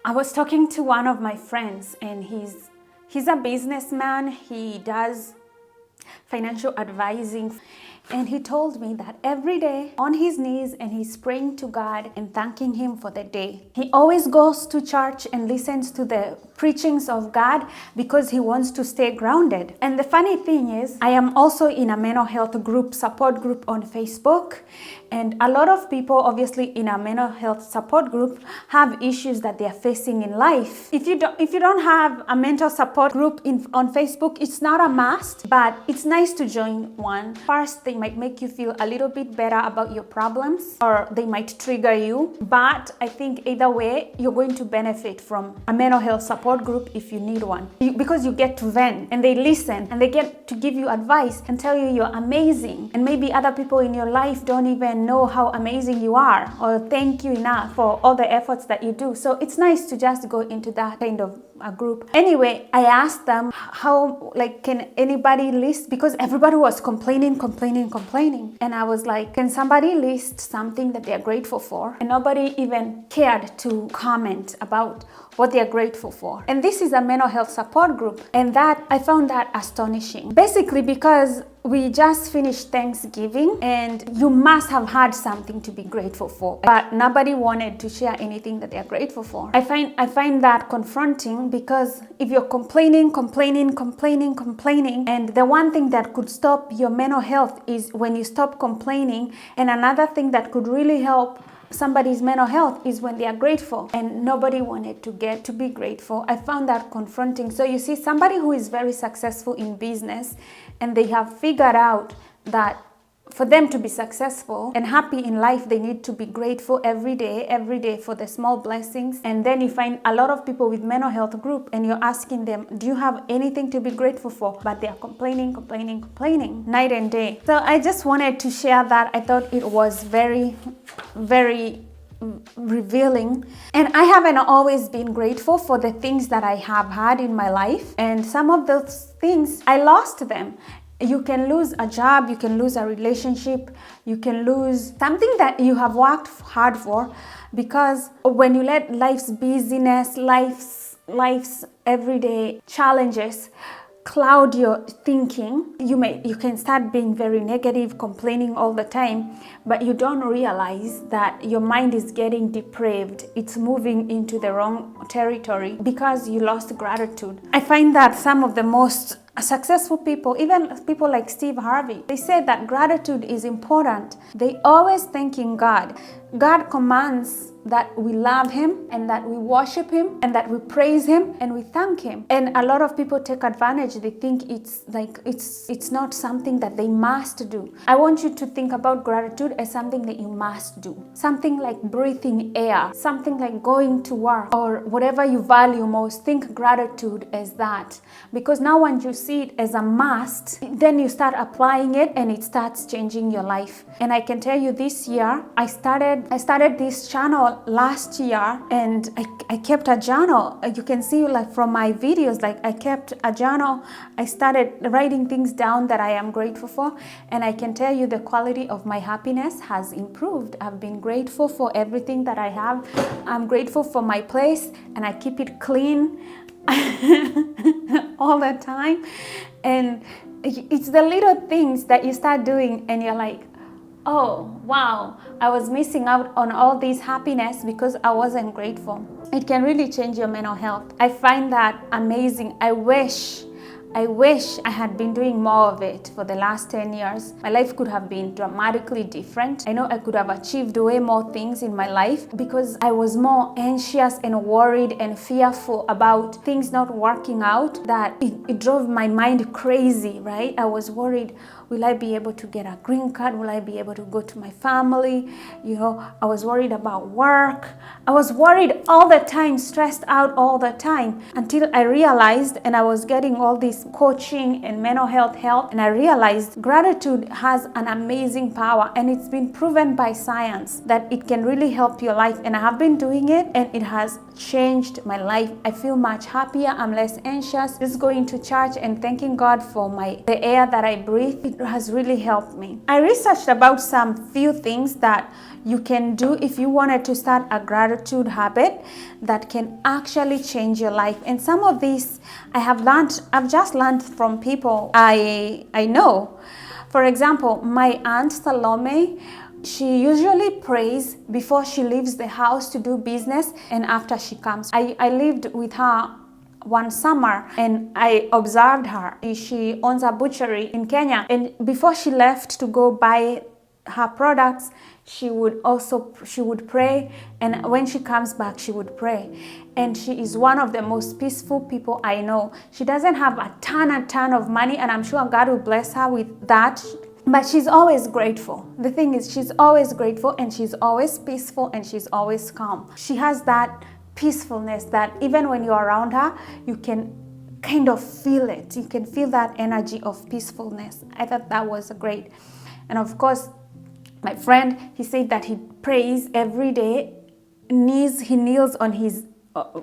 I was talking to one of my friends, and he's a businessman. He does financial advising. And he told me that every day on his knees and he's praying to God and thanking Him for the day. He always goes to church and listens to the preachings of God because he wants to stay grounded. And the funny thing is, I am also in a mental health group, support group on Facebook. And a lot of people, obviously, in a mental health support group have issues that they are facing in life. If you don't have a mental support group on Facebook, it's not a must, but it's nice to join one. First, they might make you feel a little bit better about your problems, or they might trigger you. But I think either way, you're going to benefit from a mental health support group if you need one. Because you get to vent, and they listen, and they get to give you advice and tell you you're amazing. And maybe other people in your life don't even know how amazing you are or thank you enough for all the efforts that you do. So it's nice to just go into that kind of a group. Anyway, I asked them how, can anybody list, because everybody was complaining. And I was like, can somebody list something that they're grateful for? And nobody even cared to comment about what they're grateful for. And this is a mental health support group. And that, I found that astonishing. Basically because we just finished Thanksgiving and you must have had something to be grateful for. But nobody wanted to share anything that they're grateful for. I find that confronting, because if you're complaining, and the one thing that could stop your mental health is when you stop complaining, and another thing that could really help somebody's mental health is when they are grateful, and nobody wanted to get to be grateful. I found that confronting. So you see, somebody who is very successful in business and they have figured out that for them to be successful and happy in life, they need to be grateful every day for the small blessings. And then you find a lot of people with mental health group and you're asking them, do you have anything to be grateful for? But they are complaining night and day. So I just wanted to share that. I thought it was very, very revealing. And I haven't always been grateful for the things that I have had in my life. And some of those things, I lost them. You can lose a job, you can lose a relationship, you can lose something that you have worked hard for, because when you let life's busyness, life's everyday challenges cloud your thinking, you can start being very negative, complaining all the time, but you don't realize that your mind is getting depraved. It's moving into the wrong territory because you lost gratitude. I find that some of the most successful people, even people like Steve Harvey, they say that gratitude is important. They always thanking God. God commands that we love Him and that we worship Him and that we praise Him and we thank Him. And a lot of people take advantage. They think it's not something that they must do. I want you to think about gratitude as something that you must do. Something like breathing air, something like going to work, or whatever you value most. Think gratitude as that. Because now when you see it as a must, then you start applying it and it starts changing your life. And I can tell you, this year, I started this channel last year, and I kept a journal. You can see, from my videos, I kept a journal. I started writing things down that I am grateful for, and I can tell you the quality of my happiness has improved. I've been grateful for everything that I have. I'm grateful for my place, and I keep it clean all the time. And it's the little things that you start doing and you're like, oh, wow, I was missing out on all this happiness because I wasn't grateful. It can really change your mental health. I find that amazing. I wish I had been doing more of it for the last 10 years. My life could have been dramatically different. I know I could have achieved way more things in my life because I was more anxious and worried and fearful about things not working out, that it drove my mind crazy, right? I was worried, will I be able to get a green card? Will I be able to go to my family? I was worried about work. I was worried all the time, stressed out all the time, until I realized, and I was getting all this coaching and mental health help, and I realized gratitude has an amazing power, and it's been proven by science that it can really help your life. And I have been doing it, and it has changed my life. I feel much happier. I'm less anxious. Just going to church and thanking God for the air that I breathe, it has really helped me. I researched about some few things that you can do if you wanted to start a gratitude habit that can actually change your life. And some of these I've just learned from people I know. For example, my aunt Salome, she usually prays before she leaves the house to do business and after she comes. I lived with her one summer and I observed her. She owns a butchery in Kenya, and before she left to go buy her products, she would pray, and when she comes back she would pray. And she is one of the most peaceful people I know. She doesn't have a ton of money, and I'm sure God will bless her with that, but she's always grateful. The thing is, she's always grateful, and she's always peaceful, and she's always calm. She has that peacefulness that even when you're around her, you can kind of feel it. You can feel that energy of peacefulness. I thought that was great. And of course, my friend, he said that he prays every day. He kneels on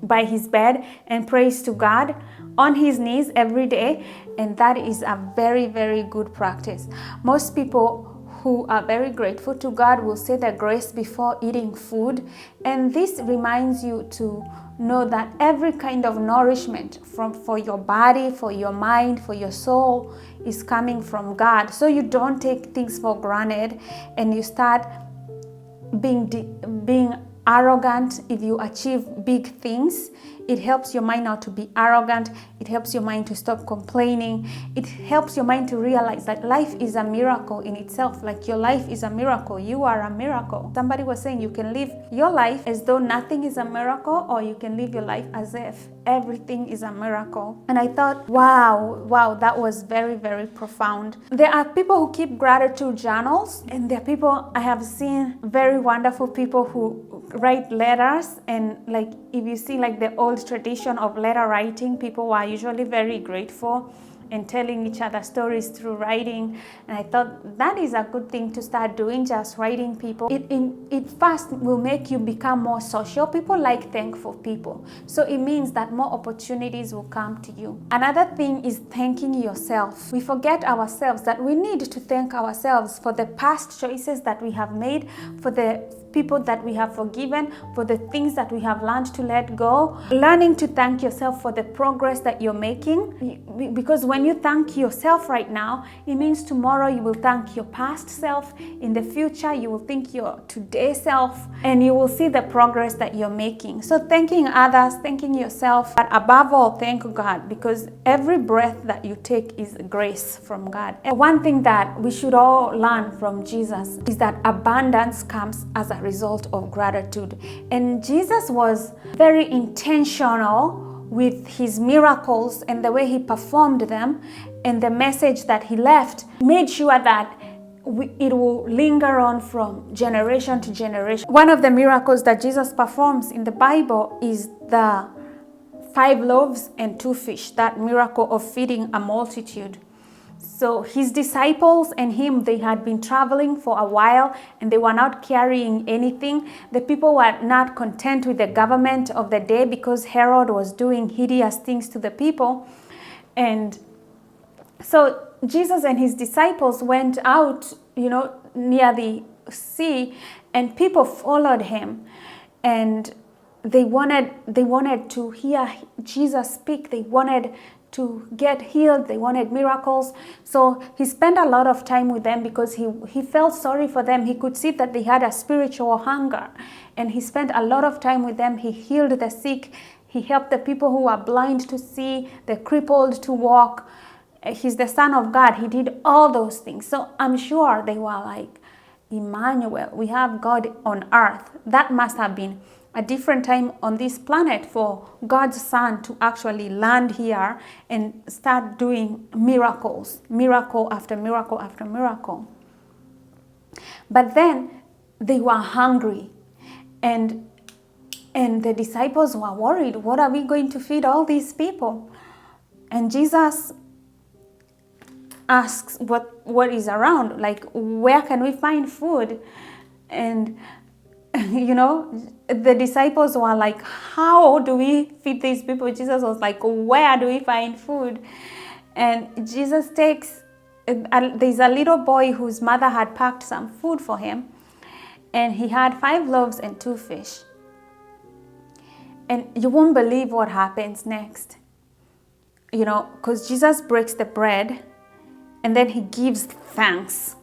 by his bed and prays to God on his knees every day, and that is a very, very good practice. Most people who are very grateful to God will say the grace before eating food, and this reminds you to know that every kind of nourishment for your body, for your mind, for your soul is coming from God. So you don't take things for granted and you start being arrogant if you achieve big things. It helps your mind not to be arrogant. It helps your mind to stop complaining. It helps your mind to realize that life is a miracle in itself. Like your life is a miracle. You are a miracle. Somebody was saying you can live your life as though nothing is a miracle, or you can live your life as if everything is a miracle. And I thought, wow, that was very, very profound. There are people who keep gratitude journals, and there are people, I have seen very wonderful people who write letters, and like if you see like the old tradition of letter writing, people were usually very grateful and telling each other stories through writing. And I thought that is a good thing to start doing, just writing people. It first will make you become more social. People like thankful people. So it means that more opportunities will come to you. Another thing is thanking yourself. We forget ourselves, that we need to thank ourselves for the past choices that we have made, for the people that we have forgiven, for the things that we have learned to let go. Learning to thank yourself for the progress that you're making, because when you thank yourself right now, it means tomorrow you will thank your past self. In the future, you will thank your today self, and you will see the progress that you're making. So thanking others, thanking yourself, but above all, thank God, because every breath that you take is grace from God. And one thing that we should all learn from Jesus is that abundance comes as a result of gratitude. And Jesus was very intentional with his miracles and the way he performed them, and the message that he left made sure that it will linger on from generation to generation. One of the miracles that Jesus performs in the Bible is the 5 loaves and 2 fish, that miracle of feeding a multitude. So his disciples and him, they had been traveling for a while and they were not carrying anything. The people were not content with the government of the day because Herod was doing hideous things to the people. And so Jesus and his disciples went out, near the sea, and people followed him. And they wanted to hear Jesus speak. They wanted to get healed. They wanted miracles. So he spent a lot of time with them because he felt sorry for them. He could see that they had a spiritual hunger, and he spent a lot of time with them. He healed the sick. He helped the people who were blind to see, the crippled to walk. He's the Son of God. He did all those things. So I'm sure they were like, Emmanuel, we have God on earth. That must have been a different time on this planet for God's Son to actually land here and start doing miracles, miracle after miracle after miracle. But then they were hungry, and the disciples were worried. What are we going to feed all these people? And Jesus asks what is around, like, where can we find food? And the disciples were like, how do we feed these people? Jesus was like, where do we find food? And Jesus takes there's a little boy whose mother had packed some food for him, and he had 5 loaves and 2 fish. And you won't believe what happens next. Because Jesus breaks the bread and then he gives thanks.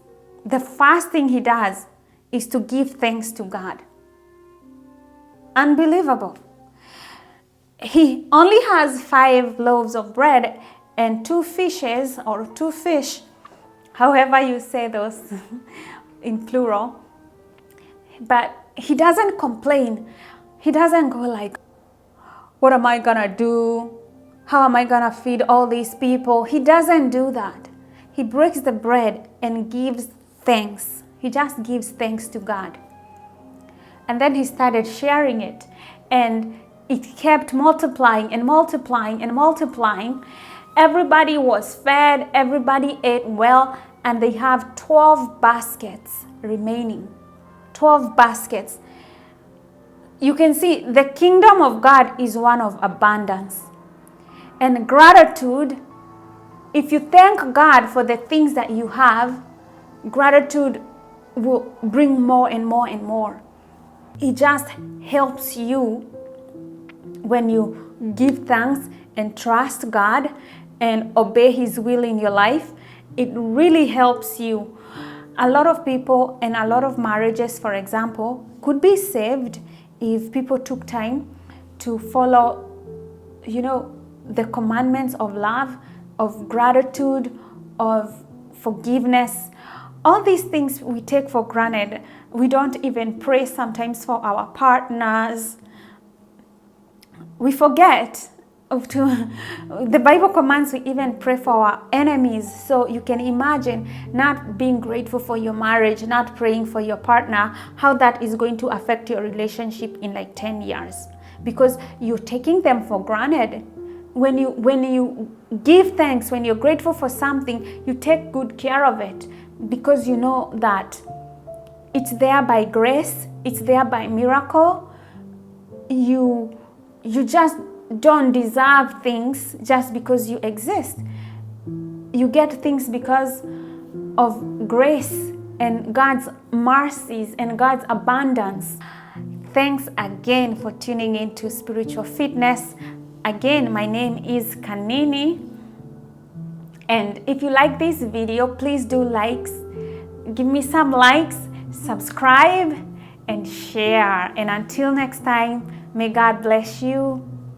The first thing he does is to give thanks to God. Unbelievable. He only has 5 loaves of bread and 2 fishes, or 2 fish, however you say those in plural. But he doesn't complain. He doesn't go like, what am I gonna do? How am I gonna feed all these people? He doesn't do that. He breaks the bread and gives thanks. He just gives thanks to God. And then he started sharing it, and it kept multiplying and multiplying and multiplying. Everybody was fed, everybody ate well, and they have 12 baskets remaining. 12 baskets. You can see the kingdom of God is one of abundance. And gratitude, if you thank God for the things that you have, gratitude will bring more and more and more. It just helps you when you give thanks and trust God and obey His will in your life. It really helps you. A lot of people and a lot of marriages, for example, could be saved if people took time to follow, the commandments of love, of gratitude, of forgiveness. All these things we take for granted. We don't even pray sometimes for our partners. We forget the Bible commands we even pray for our enemies. So you can imagine not being grateful for your marriage, not praying for your partner, how that is going to affect your relationship in like 10 years. Because you're taking them for granted. When you give thanks, when you're grateful for something, you take good care of it, because you know that it's there by grace, it's there by miracle. You just don't deserve things just because you exist. You get things because of grace and God's mercies and God's abundance. Thanks again for tuning in to Spiritual Fitness. Again, my name is Kanini. And if you like this video, please do likes. Give me some likes, subscribe, and share. And until next time, may God bless you.